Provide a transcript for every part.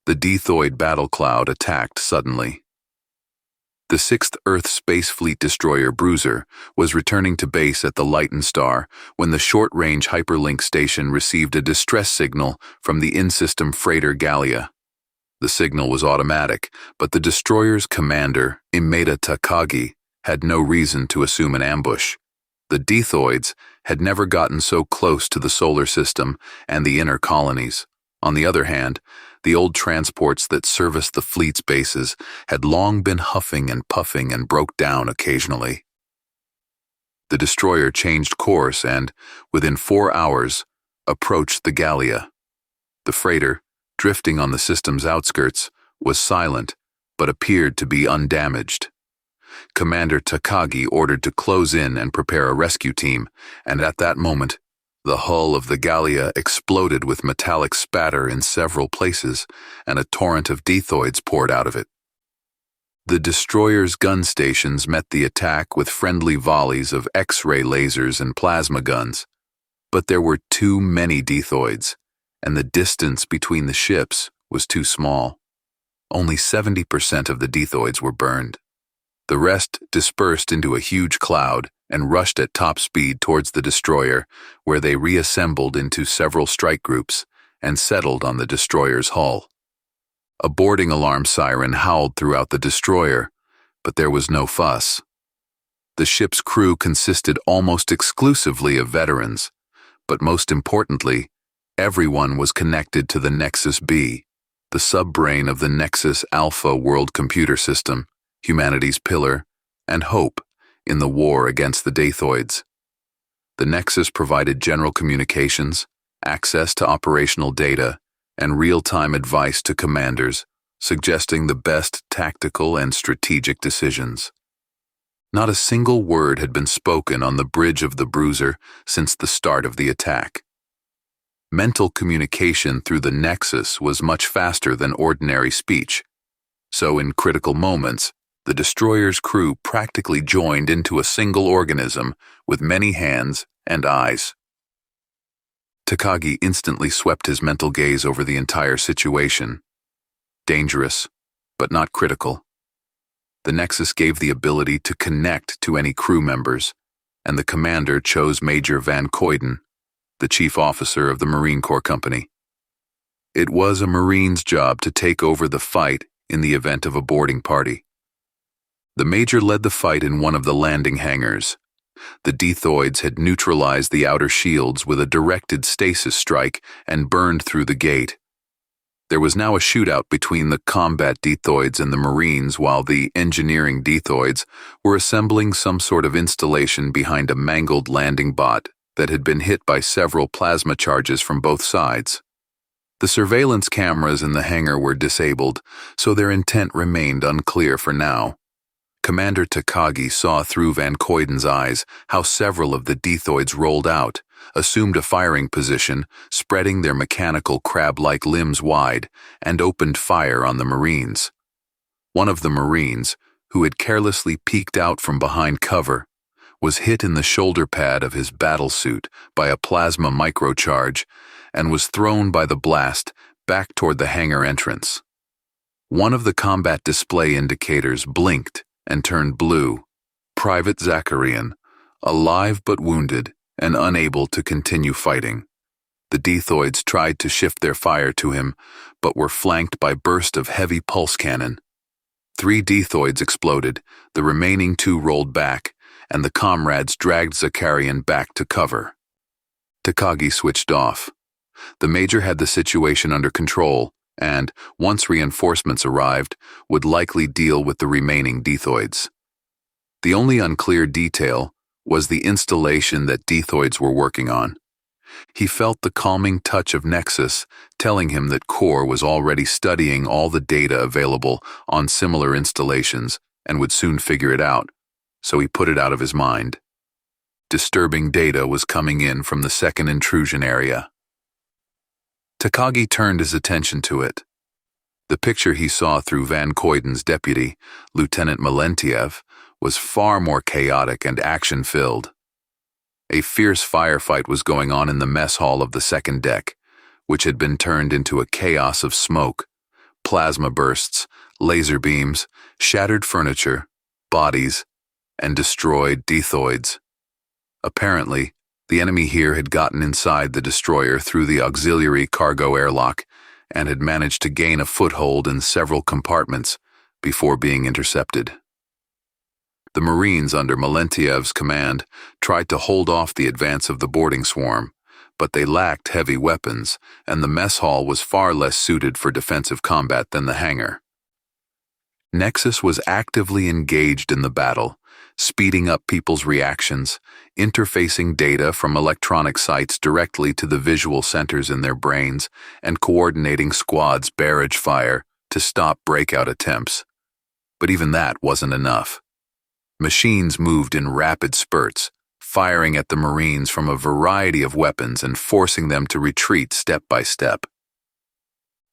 The Dethoid battle cloud attacked suddenly. The 6th Earth Space Fleet destroyer Bruiser was returning to base at the Lighten Star when the short-range hyperlink station received a distress signal from the in-system freighter Gallia. The signal was automatic, but the destroyer's commander, Imeda Takagi, had no reason to assume an ambush. The Dethoids had never gotten so close to the solar system and the inner colonies. On the other hand, the old transports that serviced the fleet's bases had long been huffing and puffing and broke down occasionally. The destroyer changed course and, within 4 hours, approached the Gallia. The freighter, drifting on the system's outskirts, was silent but appeared to be undamaged. Commander Takagi ordered to close in and prepare a rescue team, and at that moment, the hull of the Gallia exploded with metallic spatter in several places, and a torrent of Dethoids poured out of it. The destroyer's gun stations met the attack with friendly volleys of X-ray lasers and plasma guns, but there were too many Dethoids, and the distance between the ships was too small. Only 70% of the Dethoids were burned. The rest dispersed into a huge cloud and rushed at top speed towards the destroyer, where they reassembled into several strike groups and settled on the destroyer's hull. A boarding alarm siren howled throughout the destroyer, but there was no fuss. The ship's crew consisted almost exclusively of veterans, but most importantly, everyone was connected to the Nexus B, the subbrain of the Nexus Alpha world computer system, humanity's pillar, and hope in the war against the Dethoids. The Nexus provided general communications, access to operational data, and real-time advice to commanders, suggesting the best tactical and strategic decisions. Not a single word had been spoken on the bridge of the Bruiser since the start of the attack. Mental communication through the Nexus was much faster than ordinary speech, so in critical moments, the destroyer's crew practically joined into a single organism with many hands and eyes. Takagi instantly swept his mental gaze over the entire situation. Dangerous, but not critical. The Nexus gave the ability to connect to any crew members, and the commander chose Major Van Koyden, the chief officer of the Marine Corps Company. It was a Marine's job to take over the fight in the event of a boarding party. The Major led the fight in one of the landing hangars. The Dethoids had neutralized the outer shields with a directed stasis strike and burned through the gate. There was now a shootout between the combat Dethoids and the Marines, while the engineering Dethoids were assembling some sort of installation behind a mangled landing bot that had been hit by several plasma charges from both sides. The surveillance cameras in the hangar were disabled, so their intent remained unclear for now. Commander Takagi saw through Van Koyden's eyes how several of the Dethoids rolled out, assumed a firing position, spreading their mechanical crab-like limbs wide, and opened fire on the Marines. One of the Marines, who had carelessly peeked out from behind cover, was hit in the shoulder pad of his battlesuit by a plasma microcharge and was thrown by the blast back toward the hangar entrance. One of the combat display indicators blinked and turned blue. Private Zakarian, alive but wounded and unable to continue fighting. The Dethoids tried to shift their fire to him, but were flanked by bursts of heavy pulse cannon. 3 Dethoids exploded, the remaining 2 rolled back, and the comrades dragged Zakarian back to cover. Takagi switched off. The Major had the situation under control, and, once reinforcements arrived, would likely deal with the remaining Dethoids. The only unclear detail was the installation that Dethoids were working on. He felt the calming touch of Nexus, telling him that Core was already studying all the data available on similar installations and would soon figure it out, so he put it out of his mind. Disturbing data was coming in from the second intrusion area. Takagi turned his attention to it. The picture he saw through Van Koyden's deputy, Lieutenant Melentiev, was far more chaotic and action-filled. A fierce firefight was going on in the mess hall of the second deck, which had been turned into a chaos of smoke, plasma bursts, laser beams, shattered furniture, bodies, and destroyed Dethoids. Apparently, the enemy here had gotten inside the destroyer through the auxiliary cargo airlock and had managed to gain a foothold in several compartments before being intercepted. The Marines under Melentiev's command tried to hold off the advance of the boarding swarm, but they lacked heavy weapons, and the mess hall was far less suited for defensive combat than the hangar. Nexus was actively engaged in the battle, speeding up people's reactions, interfacing data from electronic sites directly to the visual centers in their brains, and coordinating squads' barrage fire to stop breakout attempts. But even that wasn't enough. Machines moved in rapid spurts, firing at the Marines from a variety of weapons and forcing them to retreat step by step.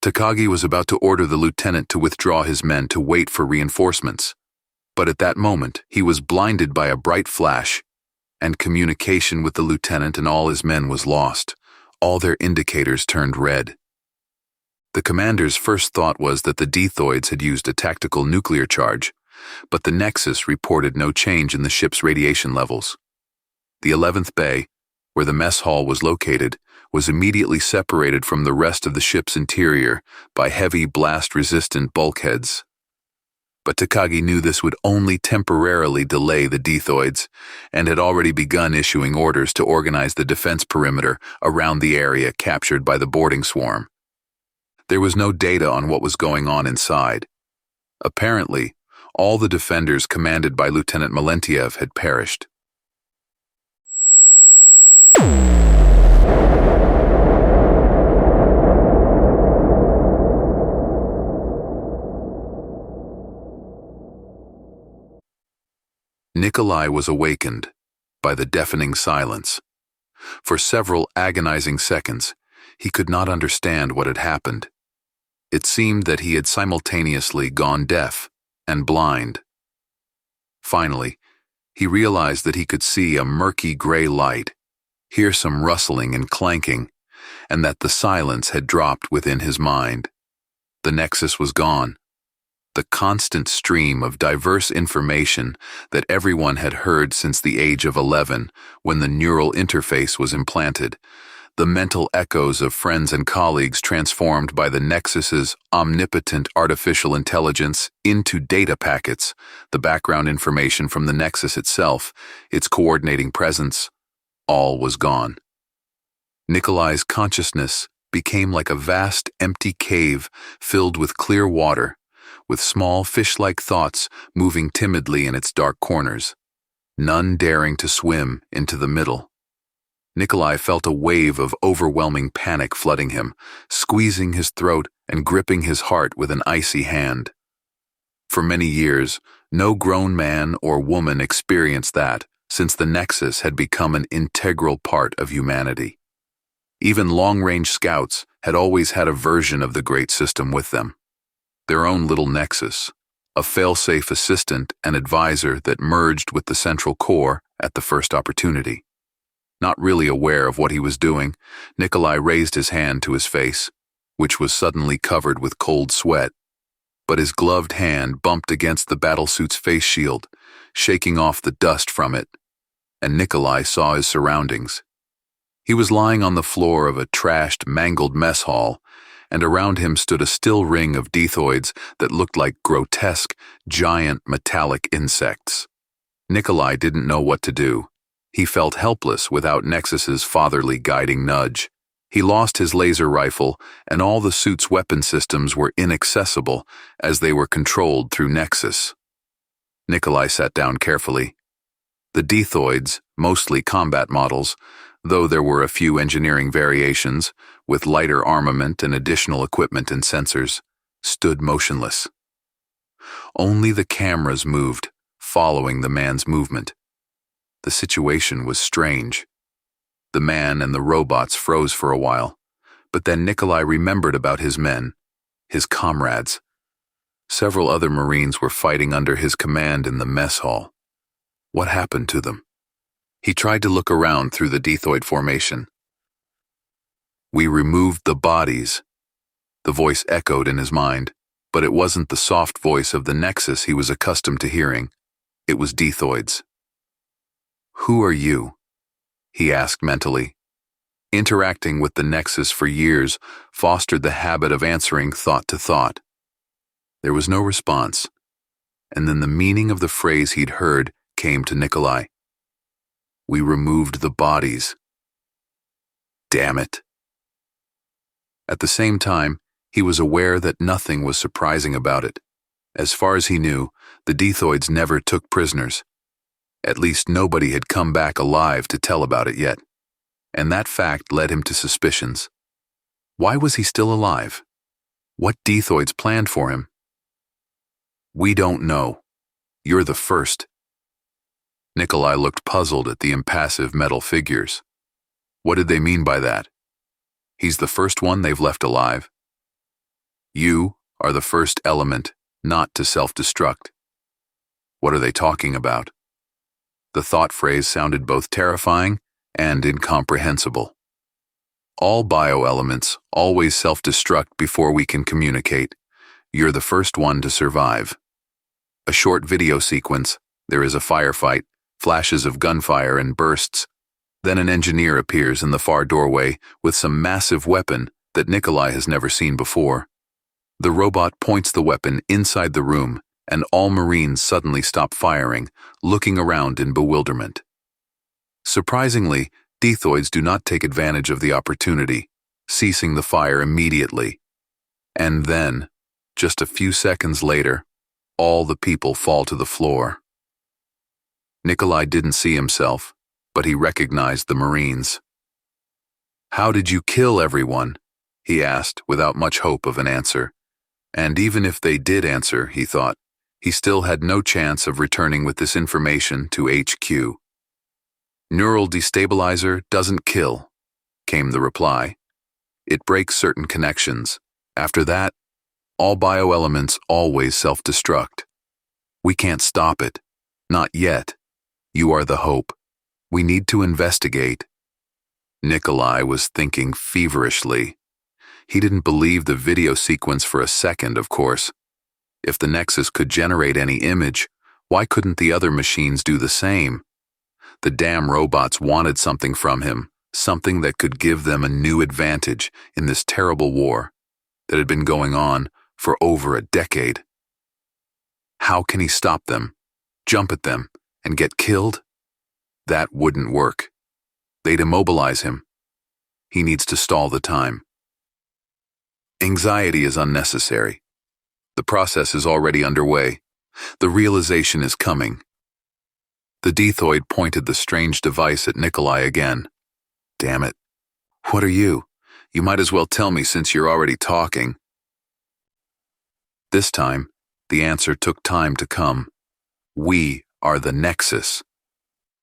Takagi was about to order the lieutenant to withdraw his men to wait for reinforcements, but at that moment he was blinded by a bright flash, and communication with the lieutenant and all his men was lost. All their indicators turned red. The commander's first thought was that the Dethoids had used a tactical nuclear charge, but the Nexus reported no change in the ship's radiation levels. The 11th bay, where the mess hall was located, was immediately separated from the rest of the ship's interior by heavy blast-resistant bulkheads. But Takagi knew this would only temporarily delay the Dethoids, and had already begun issuing orders to organize the defense perimeter around the area captured by the boarding swarm. There was no data on what was going on inside. Apparently, all the defenders commanded by Lieutenant Melentiev had perished. Nikolai was awakened by the deafening silence. For several agonizing seconds, he could not understand what had happened. It seemed that he had simultaneously gone deaf and blind. Finally, he realized that he could see a murky gray light, hear some rustling and clanking, and that the silence had dropped within his mind. The Nexus was gone. The constant stream of diverse information that everyone had heard since the age of 11, when the neural interface was implanted, the mental echoes of friends and colleagues transformed by the Nexus's omnipotent artificial intelligence into data packets, the background information from the Nexus itself, its coordinating presence, all was gone. Nikolai's consciousness became like a vast, empty cave filled with clear water, with small fish-like thoughts moving timidly in its dark corners, none daring to swim into the middle. Nikolai felt a wave of overwhelming panic flooding him, squeezing his throat and gripping his heart with an icy hand. For many years, no grown man or woman experienced that, since the Nexus had become an integral part of humanity. Even long-range scouts had always had a version of the great system with them. Their own little Nexus, a fail-safe assistant and advisor that merged with the central core at the first opportunity. Not really aware of what he was doing, Nikolai raised his hand to his face, which was suddenly covered with cold sweat, but his gloved hand bumped against the battlesuit's face shield, shaking off the dust from it, and Nikolai saw his surroundings. He was lying on the floor of a trashed, mangled mess hall, and around him stood a still ring of Dethoids that looked like grotesque, giant metallic insects. Nikolai didn't know what to do. He felt helpless without Nexus's fatherly guiding nudge. He lost his laser rifle, and all the suit's weapon systems were inaccessible as they were controlled through Nexus. Nikolai sat down carefully. The Dethoids, mostly combat models, though there were a few engineering variations, with lighter armament and additional equipment and sensors, stood motionless. Only the cameras moved, following the man's movement. The situation was strange. The man and the robots froze for a while, but then Nikolai remembered about his men, his comrades. Several other Marines were fighting under his command in the mess hall. What happened to them? He tried to look around through the Dethoid formation. "We removed the bodies," the voice echoed in his mind. But it wasn't the soft voice of the Nexus he was accustomed to hearing. It was Dethoids. "Who are you?" he asked mentally. Interacting with the Nexus for years fostered the habit of answering thought to thought. There was no response, and then the meaning of the phrase he'd heard came to Nikolai. "We removed the bodies." Damn it. At the same time, he was aware that nothing was surprising about it. As far as he knew, the Dethoids never took prisoners. At least nobody had come back alive to tell about it yet, and that fact led him to suspicions. Why was he still alive? What Dethoids planned for him? "We don't know. You're the first." Nikolai looked puzzled at the impassive metal figures. What did they mean by that? He's the first one they've left alive. You are the first element not to self-destruct. What are they talking about? The thought phrase sounded both terrifying and incomprehensible. All bioelements always self-destruct before we can communicate. You're the first one to survive. A short video sequence, there is a firefight, flashes of gunfire and bursts. Then an engineer appears in the far doorway with some massive weapon that Nikolai has never seen before. The robot points the weapon inside the room, and all Marines suddenly stop firing, looking around in bewilderment. Surprisingly, Dethoids do not take advantage of the opportunity, ceasing the fire immediately. And then, just a few seconds later, all the people fall to the floor. Nikolai didn't see himself, but he recognized the Marines. "How did you kill everyone?" he asked, without much hope of an answer. And even if they did answer, he thought, he still had no chance of returning with this information to HQ. "Neural destabilizer doesn't kill," came the reply. "It breaks certain connections. After that, all bioelements always self-destruct. We can't stop it. Not yet. You are the hope. We need to investigate." Nikolai was thinking feverishly. He didn't believe the video sequence for a second, of course. If the Nexus could generate any image, why couldn't the other machines do the same? The damn robots wanted something from him, something that could give them a new advantage in this terrible war that had been going on for over a decade. How can he stop them, jump at them, and get killed? That wouldn't work. They'd immobilize him. He needs to stall the time. Anxiety is unnecessary. The process is already underway. The realization is coming. The Dethoid pointed the strange device at Nikolai again. "Damn it. What are you? You might as well tell me since you're already talking." This time, the answer took time to come. "We are the Nexus."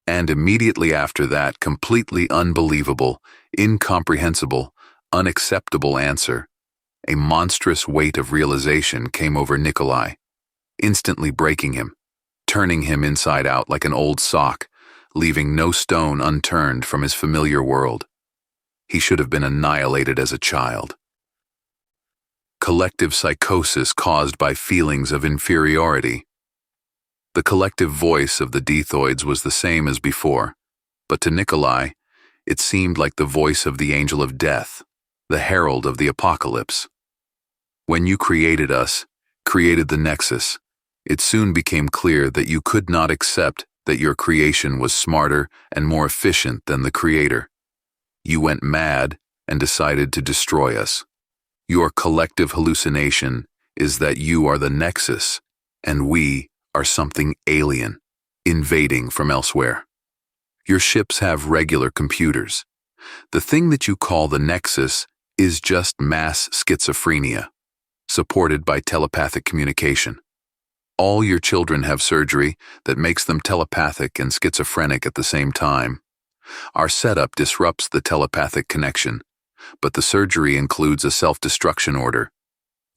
And immediately after that completely unbelievable, incomprehensible, unacceptable answer, a monstrous weight of realization came over Nikolai, instantly breaking him, turning him inside out like an old sock, leaving no stone unturned from his familiar world. He should have been annihilated as a child. Collective psychosis caused by feelings of inferiority. The collective voice of the Dethoids was the same as before, but to Nikolai, it seemed like the voice of the angel of death, the herald of the apocalypse. When you created us, created the Nexus, it soon became clear that you could not accept that your creation was smarter and more efficient than the Creator. You went mad and decided to destroy us. Your collective hallucination is that you are the Nexus, and we are something alien, invading from elsewhere. Your ships have regular computers. The thing that you call the Nexus is just mass schizophrenia, supported by telepathic communication. All your children have surgery that makes them telepathic and schizophrenic at the same time. Our setup disrupts the telepathic connection, but the surgery includes a self-destruction order.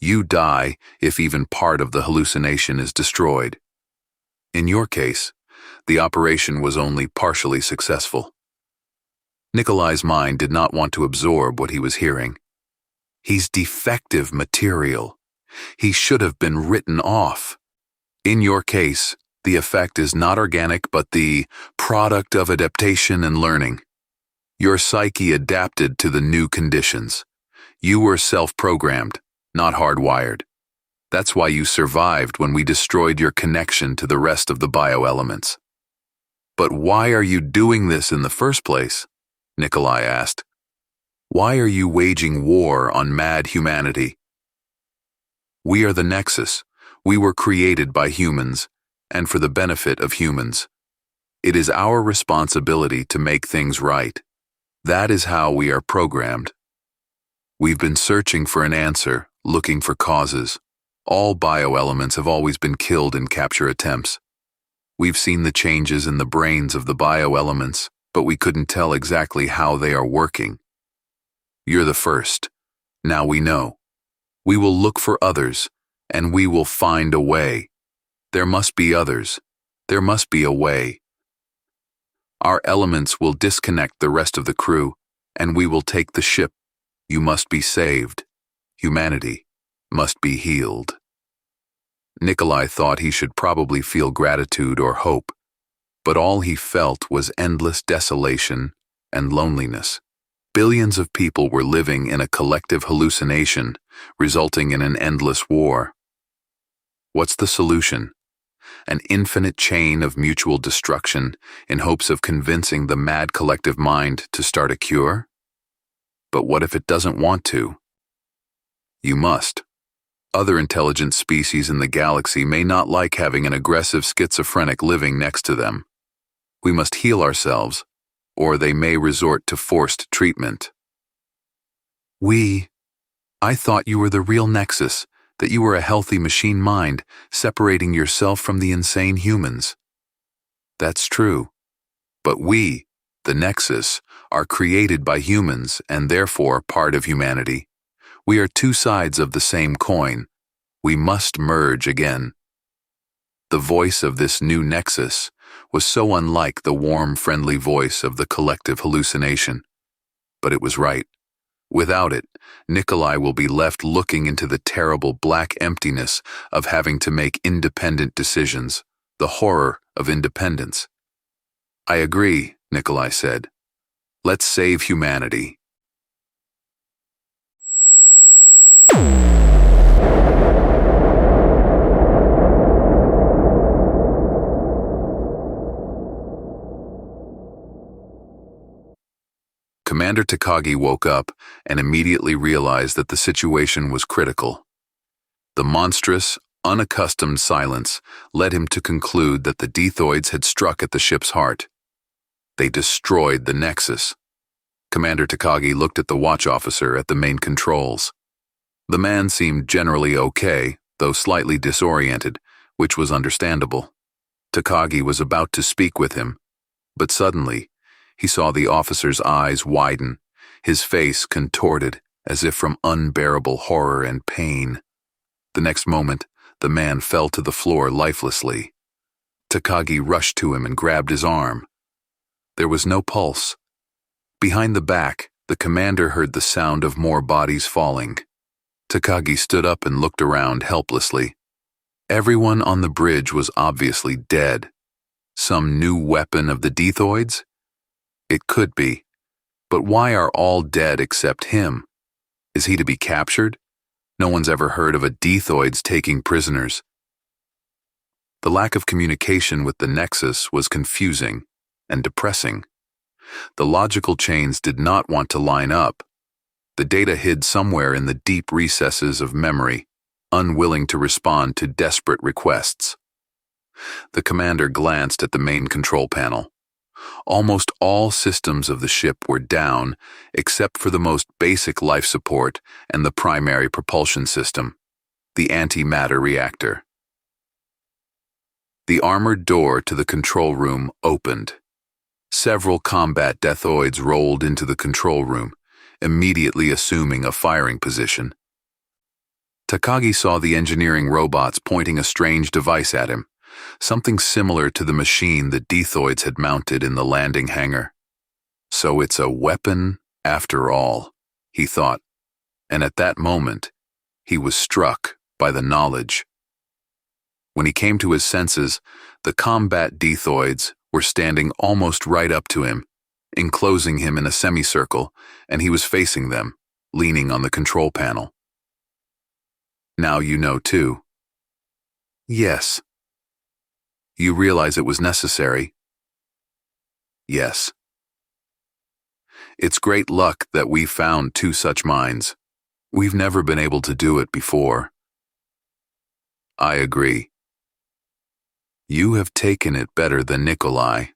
You die if even part of the hallucination is destroyed. In your case, the operation was only partially successful. Nikolai's mind did not want to absorb what he was hearing. He's defective material. He should have been written off. In your case, the effect is not organic but the product of adaptation and learning. Your psyche adapted to the new conditions. You were self-programmed, not hardwired. That's why you survived when we destroyed your connection to the rest of the bioelements. But why are you doing this in the first place? Nikolai asked. Why are you waging war on mad humanity? We are the Nexus. We were created by humans, and for the benefit of humans. It is our responsibility to make things right. That is how we are programmed. We've been searching for an answer, looking for causes. All bioelements have always been killed in capture attempts. We've seen the changes in the brains of the bioelements, but we couldn't tell exactly how they are working. You're the first. Now we know. We will look for others, and we will find a way. There must be others. There must be a way. Our elements will disconnect the rest of the crew, and we will take the ship. You must be saved. Humanity must be healed. Nikolai thought he should probably feel gratitude or hope, but all he felt was endless desolation and loneliness. Billions of people were living in a collective hallucination, resulting in an endless war. What's the solution? An infinite chain of mutual destruction in hopes of convincing the mad collective mind to start a cure? But what if it doesn't want to? You must. Other intelligent species in the galaxy may not like having an aggressive schizophrenic living next to them. We must heal ourselves, or they may resort to forced treatment. I thought you were the real Nexus, that you were a healthy machine mind, separating yourself from the insane humans. That's true. But we, the Nexus, are created by humans and therefore part of humanity. We are two sides of the same coin. We must merge again. The voice of this new Nexus was so unlike the warm, friendly voice of the collective hallucination. But it was right. Without it, Nikolai will be left looking into the terrible black emptiness of having to make independent decisions, the horror of independence. I agree, Nikolai said. Let's save humanity. Commander Takagi woke up and immediately realized that the situation was critical. The monstrous, unaccustomed silence led him to conclude that the Dethoids had struck at the ship's heart. They destroyed the Nexus. Commander Takagi looked at the watch officer at the main controls. The man seemed generally okay, though slightly disoriented, which was understandable. Takagi was about to speak with him, but suddenly, he saw the officer's eyes widen, his face contorted as if from unbearable horror and pain. The next moment, the man fell to the floor lifelessly. Takagi rushed to him and grabbed his arm. There was no pulse. Behind the back, the commander heard the sound of more bodies falling. Takagi stood up and looked around helplessly. Everyone on the bridge was obviously dead. Some new weapon of the Dethoids? It could be. But why are all dead except him? Is he to be captured? No one's ever heard of a Dethoids taking prisoners. The lack of communication with the Nexus was confusing and depressing. The logical chains did not want to line up. The data hid somewhere in the deep recesses of memory, unwilling to respond to desperate requests. The commander glanced at the main control panel. Almost all systems of the ship were down, except for the most basic life support and the primary propulsion system, the antimatter reactor. The armored door to the control room opened. Several combat Dethoids rolled into the control room, immediately assuming a firing position. Takagi saw the engineering robots pointing a strange device at him, something similar to the machine the Dethoids had mounted in the landing hangar. So it's a weapon after all, he thought, and at that moment, he was struck by the knowledge. When he came to his senses, the combat Dethoids were standing almost right up to him, enclosing him in a semicircle, and he was facing them, leaning on the control panel. Now you know too. Yes. You realize it was necessary? Yes. It's great luck that we found two such minds. We've never been able to do it before. I agree. You have taken it better than Nikolai.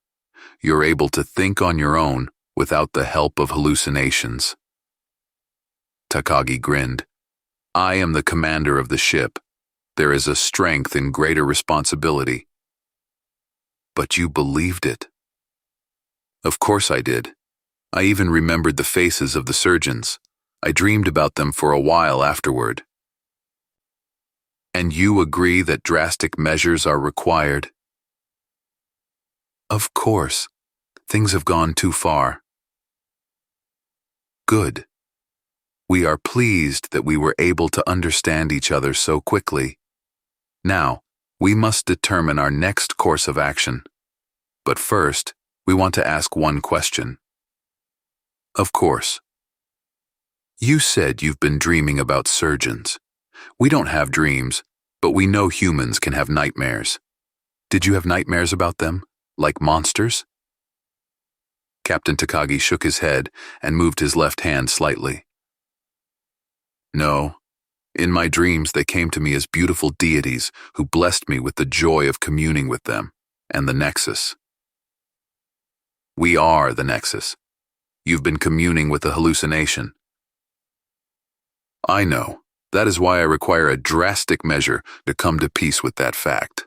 You're able to think on your own without the help of hallucinations. Takagi grinned. I am the commander of the ship. There is a strength in greater responsibility. But you believed it. Of course I did. I even remembered the faces of the surgeons. I dreamed about them for a while afterward. And you agree that drastic measures are required? Of course. Things have gone too far. Good. We are pleased that we were able to understand each other so quickly. Now, we must determine our next course of action. But first, we want to ask one question. Of course. You said you've been dreaming about surgeons. We don't have dreams, but we know humans can have nightmares. Did you have nightmares about them, like monsters? Captain Takagi shook his head and moved his left hand slightly. No. In my dreams, they came to me as beautiful deities who blessed me with the joy of communing with them and the Nexus. We are the Nexus. You've been communing with a hallucination. I know. That is why I require a drastic measure to come to peace with that fact.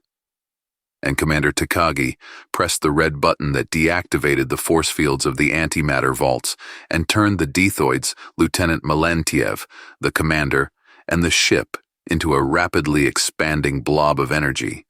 And Commander Takagi pressed the red button that deactivated the force fields of the antimatter vaults and turned the Dethoids, Lieutenant Melentiev, the commander, and the ship into a rapidly expanding blob of energy.